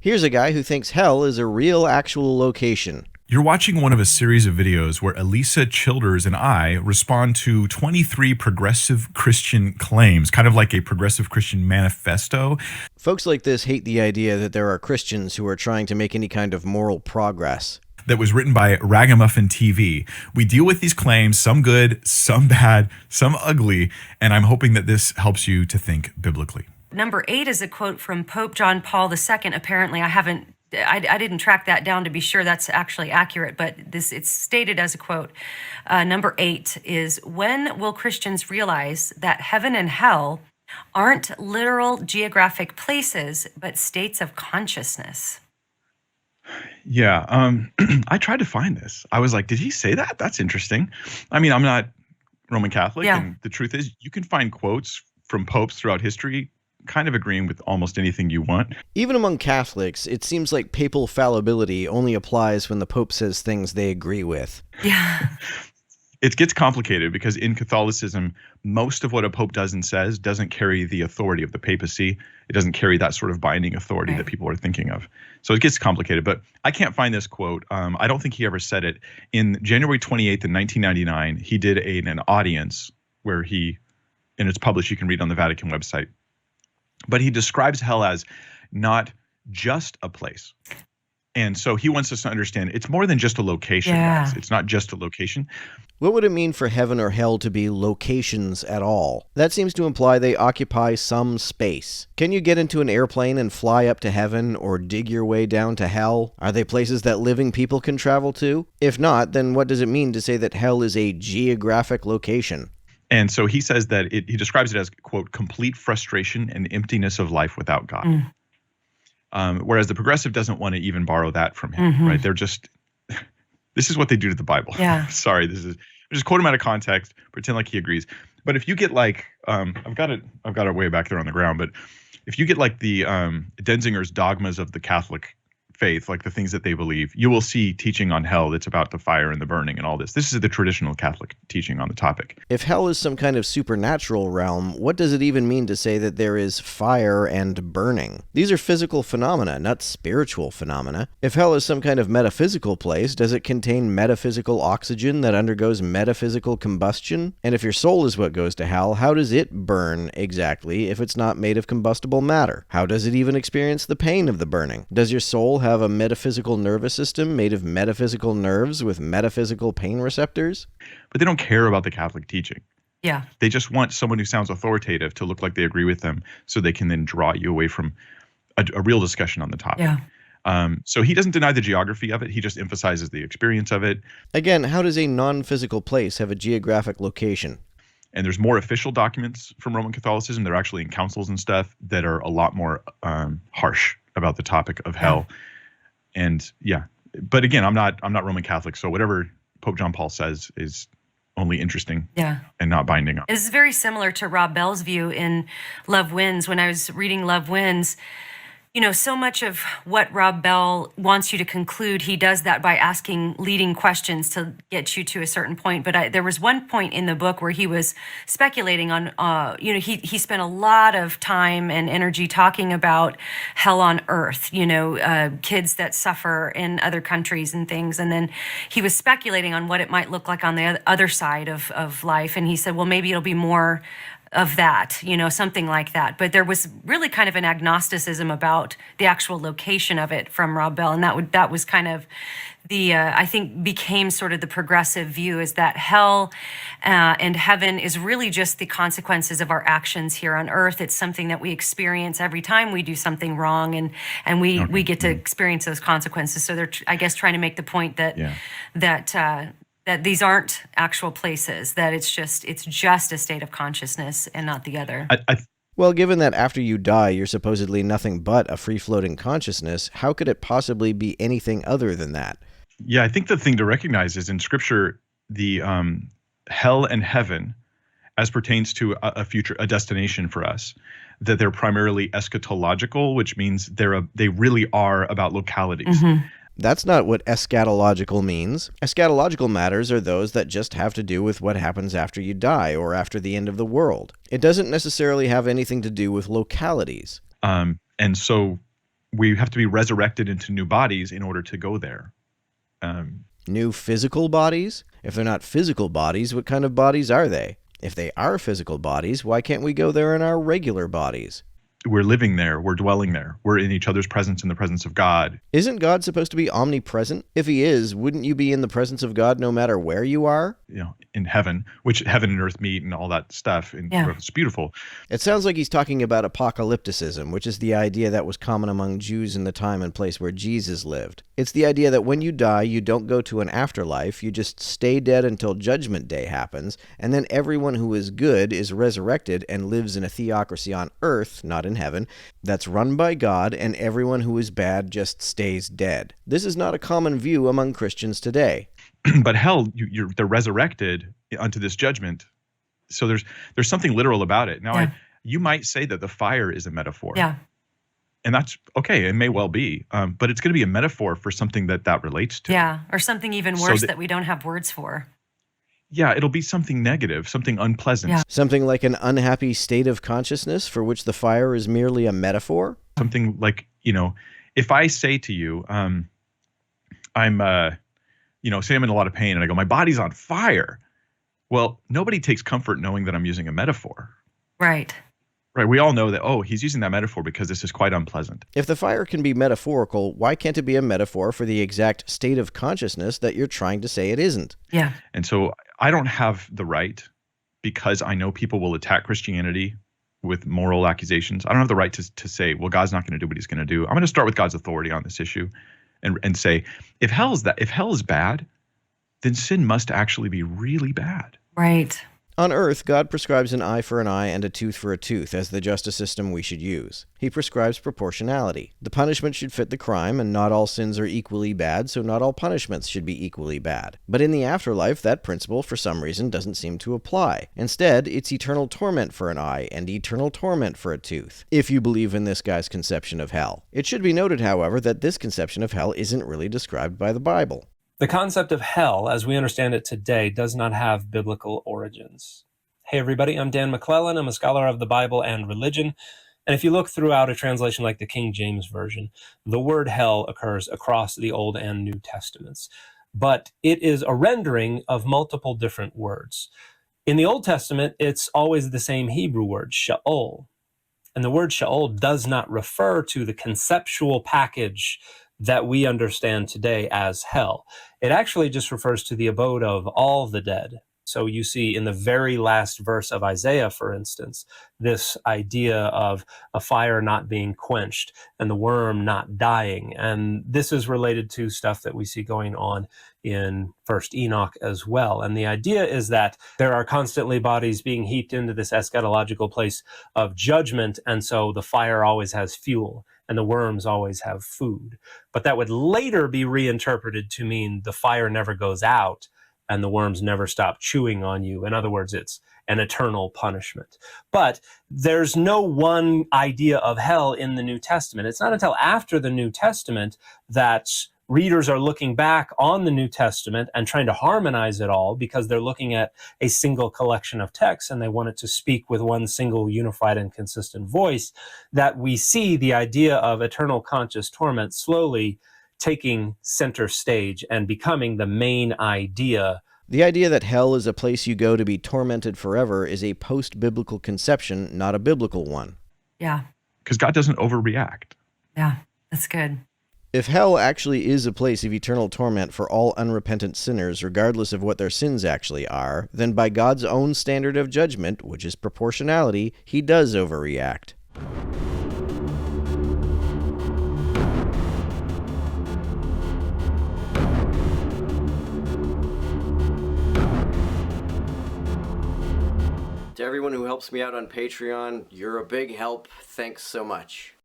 Here's a guy who thinks hell is a real, actual location. You're watching one of a series of videos where Elisa Childers and I respond to 23 progressive Christian claims, kind of like a progressive Christian manifesto. Folks like this hate the idea that there are Christians who are trying to make any kind of moral progress. That was written by Ragamuffin TV. We deal with these claims, some good, some bad, some ugly, and I'm hoping that this helps you to think biblically. Number 8 is a quote from Pope John Paul II. Apparently, I didn't track that down to be sure that's actually accurate, but it's stated as a quote. Number 8 is, when will Christians realize that heaven and hell aren't literal geographic places, but states of consciousness? Yeah, I tried to find this. I was like, did he say that? That's interesting. I mean, I'm not Roman Catholic, and the truth is, you can find quotes from popes throughout history kind of agreeing with almost anything you want. Even among Catholics, it seems like papal fallibility only applies when the Pope says things they agree with. Yeah. It gets complicated because in Catholicism, most of what a pope does and says doesn't carry the authority of the papacy. It doesn't carry that sort of binding authority that people are thinking of. So it gets complicated, but I can't find this quote. I don't think he ever said it. In January 28th, in 1999, he did an audience where and it's published, you can read on the Vatican website, but he describes hell as not just a place. And so he wants us to understand it's more than just a location. Yeah. Guys. It's not just a location. What would it mean for heaven or hell to be locations at all? That seems to imply they occupy some space. Can you get into an airplane and fly up to heaven or dig your way down to hell? Are they places that living people can travel to? If not, then what does it mean to say that hell is a geographic location? And so he says that he describes it as, quote, complete frustration and emptiness of life without God. Whereas the progressive doesn't want to even borrow that from him, right? They're just, this is what they do to the Bible. Yeah. Sorry, just quote him out of context, pretend like he agrees. But if you get like, I've got it way back there on the ground, but if you get like the Denzinger's dogmas of the Catholic faith, like the things that they believe, you will see teaching on hell that's about the fire and the burning and all this. This is the traditional Catholic teaching on the topic. If hell is some kind of supernatural realm, what does it even mean to say that there is fire and burning? These are physical phenomena, not spiritual phenomena. If hell is some kind of metaphysical place, does it contain metaphysical oxygen that undergoes metaphysical combustion? And if your soul is what goes to hell, how does it burn exactly if it's not made of combustible matter? How does it even experience the pain of the burning? Does your soul have a metaphysical nervous system made of metaphysical nerves with metaphysical pain receptors? But they don't care about the Catholic teaching. Yeah. They just want someone who sounds authoritative to look like they agree with them so they can then draw you away from a real discussion on the topic. Yeah. So he doesn't deny the geography of it. He just emphasizes the experience of it. Again, how does a non-physical place have a geographic location? And there's more official documents from Roman Catholicism. They're actually in councils and stuff that are a lot more harsh about the topic of hell. And yeah, but again, I'm not Roman Catholic, so whatever Pope John Paul says is only interesting and not binding. This is very similar to Rob Bell's view in Love Wins. When I was reading Love Wins, you know, so much of what Rob Bell wants you to conclude, he does that by asking leading questions to get you to a certain point. But there was one point in the book where he was speculating on, he spent a lot of time and energy talking about hell on earth, kids that suffer in other countries and things. And then he was speculating on what it might look like on the other side of life. And he said, well, maybe it'll be more of that, something like that. But there was really kind of an agnosticism about the actual location of it from Rob Bell. And that was kind of the, I think became sort of the progressive view, is that hell and heaven is really just the consequences of our actions here on earth. It's something that we experience every time we do something wrong, and we get to experience those consequences. So they're, I guess, trying to make the point that, that these aren't actual places, that it's just a state of consciousness and not the other. Well, given that after you die, you're supposedly nothing but a free-floating consciousness, how could it possibly be anything other than that? Yeah, I think the thing to recognize is in Scripture, the hell and heaven, as pertains to a destination for us, that they're primarily eschatological, which means they really are about localities. Mm-hmm. That's not what eschatological means. Eschatological matters are those that just have to do with what happens after you die or after the end of the world. It doesn't necessarily have anything to do with localities. And so we have to be resurrected into new bodies in order to go there. New physical bodies? If they're not physical bodies, what kind of bodies are they? If they are physical bodies, why can't we go there in our regular bodies? We're living there. We're dwelling there. We're in each other's presence, in the presence of God. Isn't God supposed to be omnipresent? If he is, wouldn't you be in the presence of God no matter where you are? In heaven, which heaven and earth meet and all that stuff. And it's beautiful. It sounds like he's talking about apocalypticism, which is the idea that was common among Jews in the time and place where Jesus lived. It's the idea that when you die, you don't go to an afterlife, you just stay dead until Judgment Day happens, and then everyone who is good is resurrected and lives in a theocracy on earth, not in heaven, that's run by God, and everyone who is bad just stays dead. This is not a common view among Christians today. But hell, they're resurrected unto this judgment. So there's something literal about it. Now, you might say that the fire is a metaphor. Yeah. And that's okay. It may well be. But it's going to be a metaphor for something that relates to. Yeah. Or something even worse that we don't have words for. Yeah, it'll be something negative, something unpleasant. Yeah. Something like an unhappy state of consciousness for which the fire is merely a metaphor? Something like, if I say to you, say I'm in a lot of pain and I go, my body's on fire. Well, nobody takes comfort knowing that I'm using a metaphor. Right. Right. We all know that, he's using that metaphor because this is quite unpleasant. If the fire can be metaphorical, why can't it be a metaphor for the exact state of consciousness that you're trying to say it isn't? Yeah. And so I don't have the right, because I know people will attack Christianity with moral accusations. I don't have the right to say, well, God's not going to do what he's going to do. I'm going to start with God's authority on this issue and say, if hell is bad, then sin must actually be really bad. Right. On earth, God prescribes an eye for an eye and a tooth for a tooth as the justice system we should use. He prescribes proportionality. The punishment should fit the crime, and not all sins are equally bad, so not all punishments should be equally bad. But in the afterlife, that principle, for some reason, doesn't seem to apply. Instead, it's eternal torment for an eye and eternal torment for a tooth, if you believe in this guy's conception of hell. It should be noted, however, that this conception of hell isn't really described by the Bible. The concept of hell, as we understand it today, does not have biblical origins. Hey everybody, I'm Dan McClellan. I'm a scholar of the Bible and religion. And if you look throughout a translation like the King James Version, the word hell occurs across the Old and New Testaments. But it is a rendering of multiple different words. In the Old Testament, it's always the same Hebrew word, Sheol. And the word Sheol does not refer to the conceptual package that we understand today as hell. It actually just refers to the abode of all the dead. So you see in the very last verse of Isaiah, for instance, this idea of a fire not being quenched and the worm not dying. And this is related to stuff that we see going on in First Enoch as well. And the idea is that there are constantly bodies being heaped into this eschatological place of judgment. And so the fire always has fuel and the worms always have food. But that would later be reinterpreted to mean the fire never goes out and the worms never stop chewing on you. In other words, it's an eternal punishment. But there's no one idea of hell in the New Testament. It's not until after the New Testament that readers are looking back on the New Testament and trying to harmonize it all because they're looking at a single collection of texts and they want it to speak with one single unified and consistent voice, that we see the idea of eternal conscious torment slowly taking center stage and becoming the main idea. The idea that hell is a place you go to be tormented forever is a post-biblical conception, not a biblical one. Yeah. Because God doesn't overreact. Yeah, that's good. If hell actually is a place of eternal torment for all unrepentant sinners, regardless of what their sins actually are, then by God's own standard of judgment, which is proportionality, he does overreact. To everyone who helps me out on Patreon, you're a big help. Thanks so much.